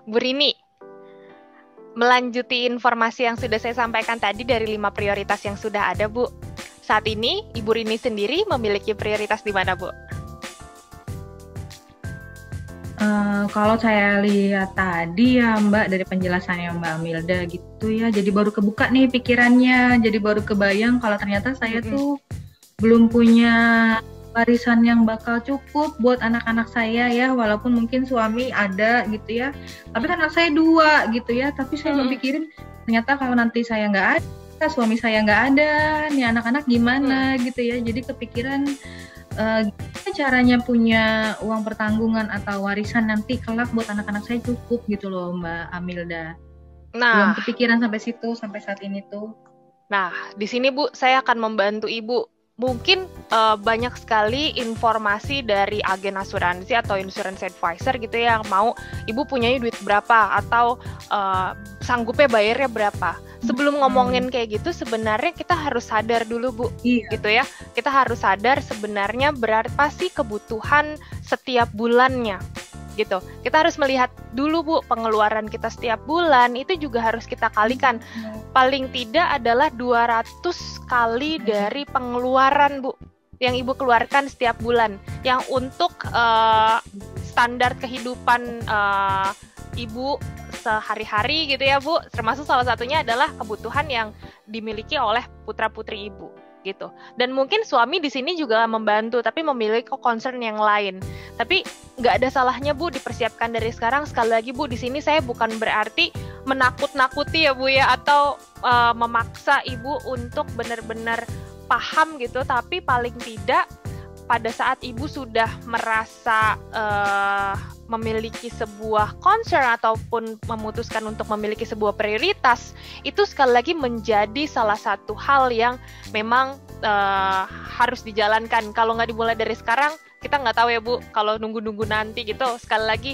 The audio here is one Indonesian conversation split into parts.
Bu Rini, melanjuti informasi yang sudah saya sampaikan tadi dari 5 prioritas yang sudah ada, Bu. Saat ini, Ibu Rini sendiri memiliki prioritas di mana, Bu? Kalau saya lihat tadi ya Mbak, dari penjelasannya Mbak Amilda gitu ya, jadi baru kebuka nih pikirannya, jadi baru kebayang kalau ternyata saya tuh belum punya warisan yang bakal cukup buat anak-anak saya ya, walaupun mungkin suami ada gitu ya, tapi kan anak saya 2 gitu ya, tapi saya berpikirin ternyata kalau nanti saya nggak ada, suami saya nggak ada, nih anak-anak gimana gitu ya, jadi kepikiran gimana caranya punya uang pertanggungan atau warisan nanti kelak buat anak-anak saya cukup gitu loh Mbak Amilda. Belum kepikiran sampai situ sampai saat ini tuh. Nah, di sini Bu, saya akan membantu Ibu. Mungkin banyak sekali informasi dari agen asuransi atau insurance advisor gitu ya, yang mau Ibu punya duit berapa atau sanggupnya bayarnya berapa. Sebelum ngomongin kayak gitu, sebenarnya kita harus sadar dulu Bu, gitu ya. Kita harus sadar sebenarnya berapa sih kebutuhan setiap bulannya, gitu. Kita harus melihat dulu Bu, pengeluaran kita setiap bulan itu juga harus kita kalikan. Paling tidak adalah 200 kali dari pengeluaran Bu, yang Ibu keluarkan setiap bulan, yang untuk standar kehidupan Ibu sehari-hari gitu ya Bu, termasuk salah satunya adalah kebutuhan yang dimiliki oleh putra-putri Ibu gitu. Dan mungkin suami di sini juga membantu, tapi memiliki concern yang lain. Tapi nggak ada salahnya Bu dipersiapkan dari sekarang. Sekali lagi Bu, di sini saya bukan berarti menakut-nakuti ya Bu ya, atau memaksa Ibu untuk benar-benar paham gitu. Tapi paling tidak pada saat Ibu sudah merasa memiliki sebuah concern ataupun memutuskan untuk memiliki sebuah prioritas, itu sekali lagi menjadi salah satu hal yang memang harus dijalankan. Kalau nggak dimulai dari sekarang, kita nggak tahu ya Bu, kalau nunggu-nunggu nanti gitu. Sekali lagi,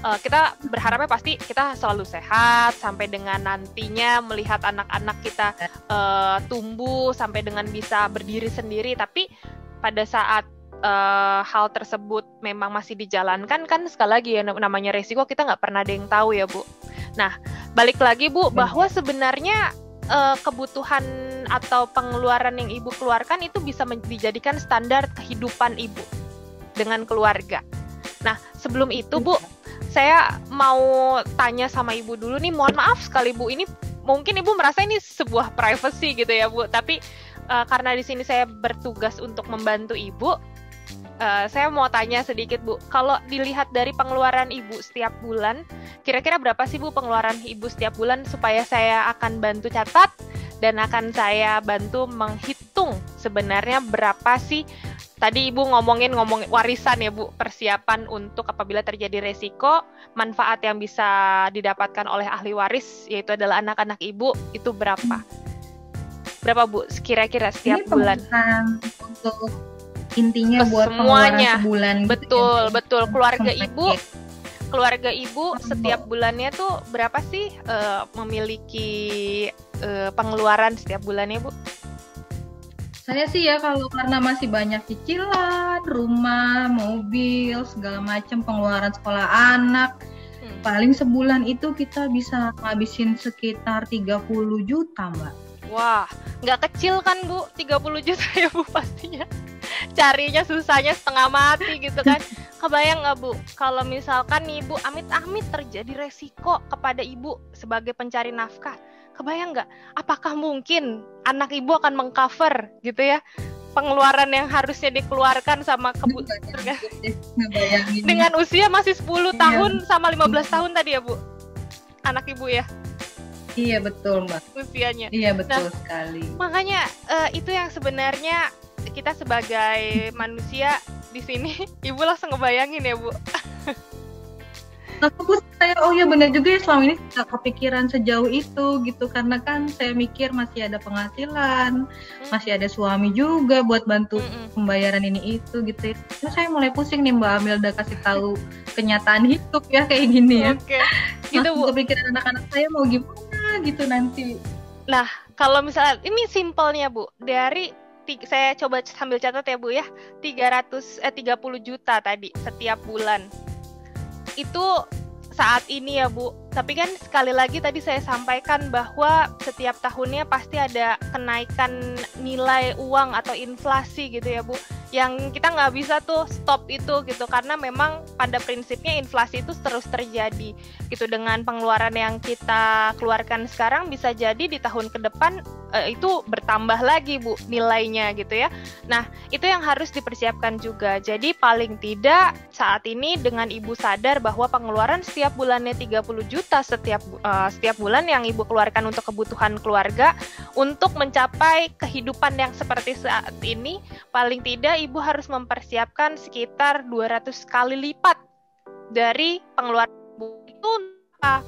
kita berharapnya pasti kita selalu sehat, sampai dengan nantinya melihat anak-anak kita tumbuh, sampai dengan bisa berdiri sendiri. Tapi pada saat hal tersebut memang masih dijalankan, kan sekali lagi ya, namanya resiko kita nggak pernah ada yang tahu ya Bu. Nah, balik lagi Bu, bahwa sebenarnya kebutuhan atau pengeluaran yang Ibu keluarkan itu bisa dijadikan standar kehidupan Ibu dengan keluarga. Nah, sebelum itu Bu, saya mau tanya sama Ibu dulu nih, mohon maaf sekali Bu, ini mungkin Ibu merasa ini sebuah privacy gitu ya Bu, tapi karena di sini saya bertugas untuk membantu Ibu, saya mau tanya sedikit Bu, kalau dilihat dari pengeluaran Ibu setiap bulan, kira-kira berapa sih Bu pengeluaran Ibu setiap bulan, supaya saya akan bantu catat dan akan saya bantu menghitung sebenarnya berapa sih. Tadi Ibu ngomongin warisan ya Bu, persiapan untuk apabila terjadi resiko, manfaat yang bisa didapatkan oleh ahli waris, yaitu adalah anak-anak Ibu, itu berapa? Berapa Bu kira-kira setiap bulan? Untuk intinya buat semuanya sebulan. Betul. Keluarga Ibu setiap bulannya tuh berapa sih memiliki pengeluaran setiap bulannya Bu? Saya sih ya, kalau karena masih banyak cicilan, rumah, mobil, segala macam pengeluaran sekolah anak, paling sebulan itu kita bisa ngabisin sekitar 30 juta Mbak. Wah, nggak kecil kan Bu, 30 juta ya Bu pastinya. Carinya susahnya setengah mati gitu kan. Kebayang nggak Bu, kalau misalkan Ibu amit-amit terjadi resiko kepada Ibu sebagai pencari nafkah, kebayang nggak? Apakah mungkin anak Ibu akan mengcover gitu ya pengeluaran yang harusnya dikeluarkan sama dengan usia masih 10 tahun sama 15 tahun tadi ya Bu, anak Ibu ya? Iya betul Mbak. Usianya. Iya betul sekali. Makanya itu yang sebenarnya kita sebagai manusia di sini, Ibu langsung ngebayangin ya Bu. Aku saya, oh ya benar juga ya, selama ini tidak kepikiran sejauh itu gitu, karena kan saya mikir masih ada penghasilan, masih ada suami juga buat bantu pembayaran ini itu gitu. Terus saya mulai pusing nih Mbak Amilda kasih tahu kenyataan hidup ya kayak gini ya. Oke. Gitu Bu. Kepikiran anak-anak saya mau gimana gitu nanti. Nah, kalau misalnya ini simpelnya Bu, dari saya coba sambil catat ya Bu ya, 30 juta tadi setiap bulan. Itu saat ini ya Bu. Tapi kan sekali lagi tadi saya sampaikan bahwa setiap tahunnya pasti ada kenaikan nilai uang atau inflasi gitu ya Bu. Yang kita nggak bisa tuh stop itu gitu, karena memang pada prinsipnya inflasi itu terus terjadi gitu. Dengan pengeluaran yang kita keluarkan sekarang bisa jadi di tahun ke depan itu bertambah lagi Bu nilainya gitu ya. Nah itu yang harus dipersiapkan juga. Jadi paling tidak saat ini dengan Ibu sadar bahwa pengeluaran setiap bulannya 30 juta setiap bulan yang Ibu keluarkan untuk kebutuhan keluarga, untuk mencapai kehidupan yang seperti saat ini, paling tidak Ibu harus mempersiapkan sekitar 200 kali lipat dari pengeluaran Ibu. Itu apa?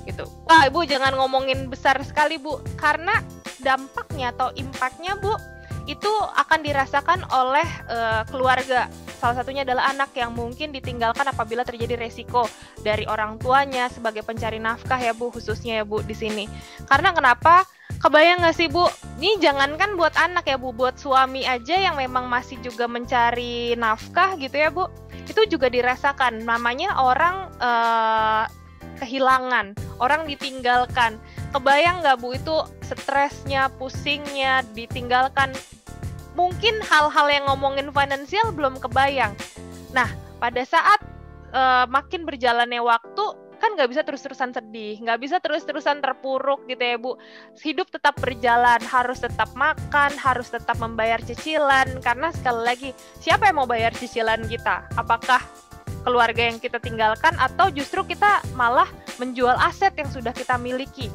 Gitu. Wah, Ibu jangan ngomongin besar sekali Bu, karena dampaknya atau impactnya Bu itu akan dirasakan oleh keluarga. Salah satunya adalah anak yang mungkin ditinggalkan apabila terjadi resiko dari orang tuanya sebagai pencari nafkah ya Bu, khususnya ya Bu di sini. Karena kenapa? Kebayang nggak sih Bu? Ini jangankan buat anak ya Bu, buat suami aja yang memang masih juga mencari nafkah gitu ya Bu, itu juga dirasakan. Namanya orang kehilangan, orang ditinggalkan. Kebayang nggak Bu itu stresnya, pusingnya, ditinggalkan. Mungkin hal-hal yang ngomongin finansial belum kebayang. Nah, pada saat makin berjalannya waktu, kan nggak bisa terus-terusan sedih, nggak bisa terus-terusan terpuruk gitu ya Bu. Hidup tetap berjalan, harus tetap makan, harus tetap membayar cicilan. Karena sekali lagi, siapa yang mau bayar cicilan kita? Apakah keluarga yang kita tinggalkan, atau justru kita malah menjual aset yang sudah kita miliki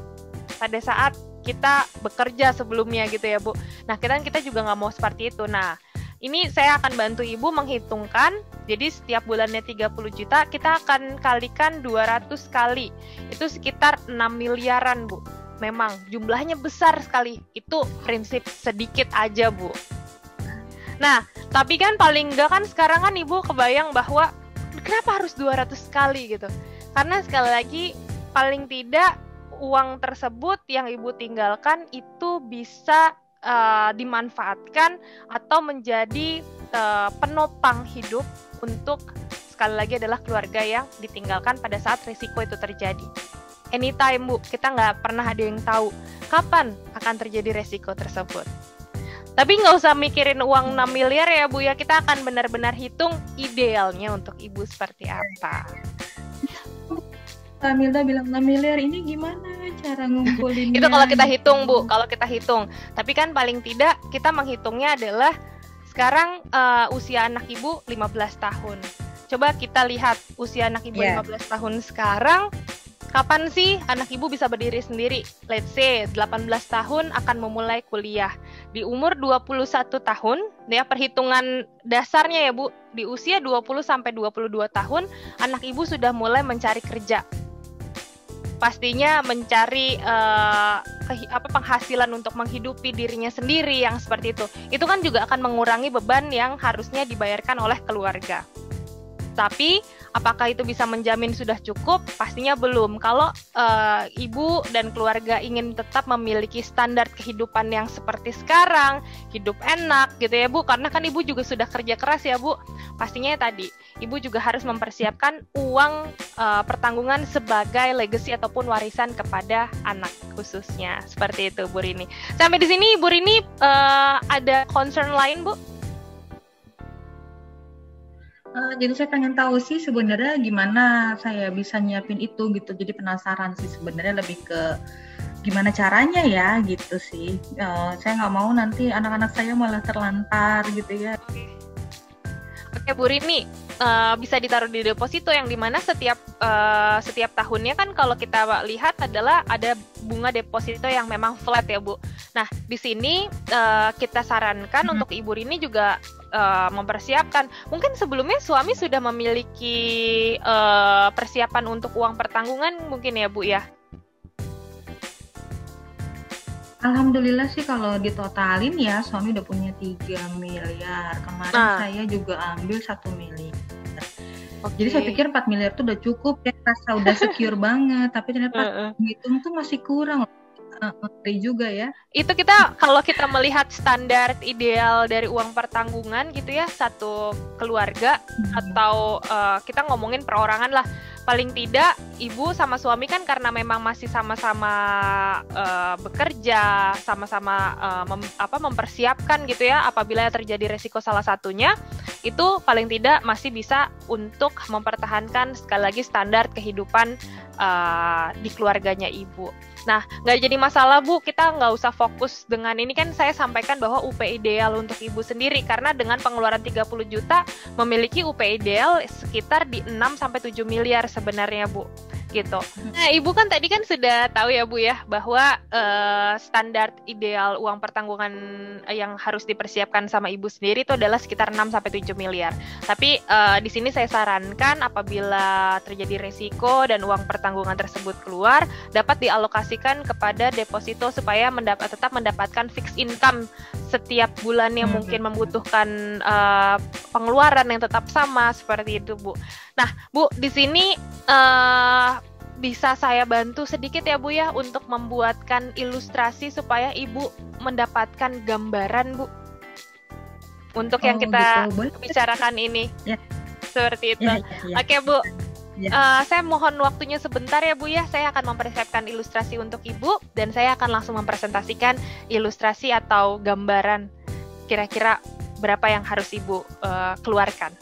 pada saat kita bekerja sebelumnya gitu ya Bu. Nah kita juga nggak mau seperti itu. Nah ini saya akan bantu Ibu menghitungkan. Jadi setiap bulannya 30 juta, kita akan kalikan 200 kali. Itu sekitar 6 miliaran Bu. Memang jumlahnya besar sekali. Itu prinsip sedikit aja Bu. Nah tapi kan paling enggak kan sekarang kan Ibu kebayang bahwa kenapa harus 200 kali gitu. Karena sekali lagi paling tidak uang tersebut yang Ibu tinggalkan itu bisa dimanfaatkan atau menjadi penopang hidup untuk sekali lagi adalah keluarga yang ditinggalkan pada saat risiko itu terjadi. Anytime Bu, kita nggak pernah ada yang tahu kapan akan terjadi risiko tersebut. Tapi nggak usah mikirin uang 6 miliar ya Bu ya, kita akan benar-benar hitung idealnya untuk Ibu seperti apa. Kak Milda bilang 6 miliar, ini gimana cara ngumpulinnya? Itu kalau kita hitung Bu, kalau kita hitung. Tapi kan paling tidak kita menghitungnya adalah sekarang usia anak Ibu 15 tahun. Coba kita lihat usia anak Ibu 15 tahun sekarang, kapan sih anak Ibu bisa berdiri sendiri? Let's say 18 tahun akan memulai kuliah. Di umur 21 tahun, ya perhitungan dasarnya ya Bu, di usia 20 sampai 22 tahun anak Ibu sudah mulai mencari kerja. Pastinya mencari penghasilan untuk menghidupi dirinya sendiri yang seperti itu. Itu kan juga akan mengurangi beban yang harusnya dibayarkan oleh keluarga. Tapi apakah itu bisa menjamin sudah cukup? Pastinya belum. Kalau ibu dan keluarga ingin tetap memiliki standar kehidupan yang seperti sekarang, hidup enak gitu ya Bu, karena kan ibu juga sudah kerja keras ya Bu. Pastinya tadi, ibu juga harus mempersiapkan uang pertanggungan sebagai legacy ataupun warisan kepada anak khususnya. Seperti itu Bu Rini. Sampai di sini Bu Rini ada concern lain Bu? Jadi saya pengen tahu sih sebenarnya gimana saya bisa nyiapin itu gitu. Jadi penasaran sih sebenarnya, lebih ke gimana caranya ya gitu sih. Saya nggak mau nanti anak-anak saya malah terlantar gitu ya. Oke Bu Rini, bisa ditaruh di deposito yang dimana setiap tahunnya kan kalau kita lihat adalah ada bunga deposito yang memang flat ya Bu. Nah di sini kita sarankan untuk Ibu Rini juga mempersiapkan. Mungkin sebelumnya suami sudah memiliki persiapan untuk uang pertanggungan mungkin ya Bu ya? Alhamdulillah sih kalau ditotalin ya suami udah punya 3 miliar. Kemarin saya juga ambil 1 miliar. Okay. Jadi saya pikir 4 miliar tuh udah cukup ya, rasa udah secure banget. Tapi ternyata hitung tuh masih kurang. Juga ya. Itu kalau kita melihat standar ideal dari uang pertanggungan gitu ya, satu keluarga atau kita ngomongin perorangan lah. paling tidak ibu sama suami kan karena memang masih sama-sama bekerja, sama-sama mempersiapkan gitu ya, apabila terjadi resiko salah satunya, itu paling tidak masih bisa untuk mempertahankan sekali lagi standar kehidupan di keluarganya ibu. Nah, nggak jadi masalah Bu, kita nggak usah fokus dengan ini, kan saya sampaikan bahwa UP ideal untuk ibu sendiri, karena dengan pengeluaran 30 juta memiliki UP ideal sekitar di 6-7 miliar sebenarnya Bu, gitu. Nah, ibu kan tadi kan sudah tahu ya Bu ya, bahwa standar ideal uang pertanggungan yang harus dipersiapkan sama ibu sendiri itu adalah sekitar 6-7 miliar. Tapi di sini saya sarankan apabila terjadi resiko dan uang pertanggungan tersebut keluar, dapat dialokasikan kepada deposito supaya tetap mendapatkan fixed income setiap bulannya, mungkin membutuhkan pengeluaran yang tetap sama seperti itu Bu. Nah Bu, di sini bisa saya bantu sedikit ya Bu ya untuk membuatkan ilustrasi supaya ibu mendapatkan gambaran Bu untuk yang kita bicarakan ini. Ya. Seperti itu. Ya. Oke Bu. Ya. Saya mohon waktunya sebentar ya Bu ya. Saya akan mempersiapkan ilustrasi untuk ibu dan saya akan langsung mempresentasikan ilustrasi atau gambaran kira-kira berapa yang harus ibu keluarkan.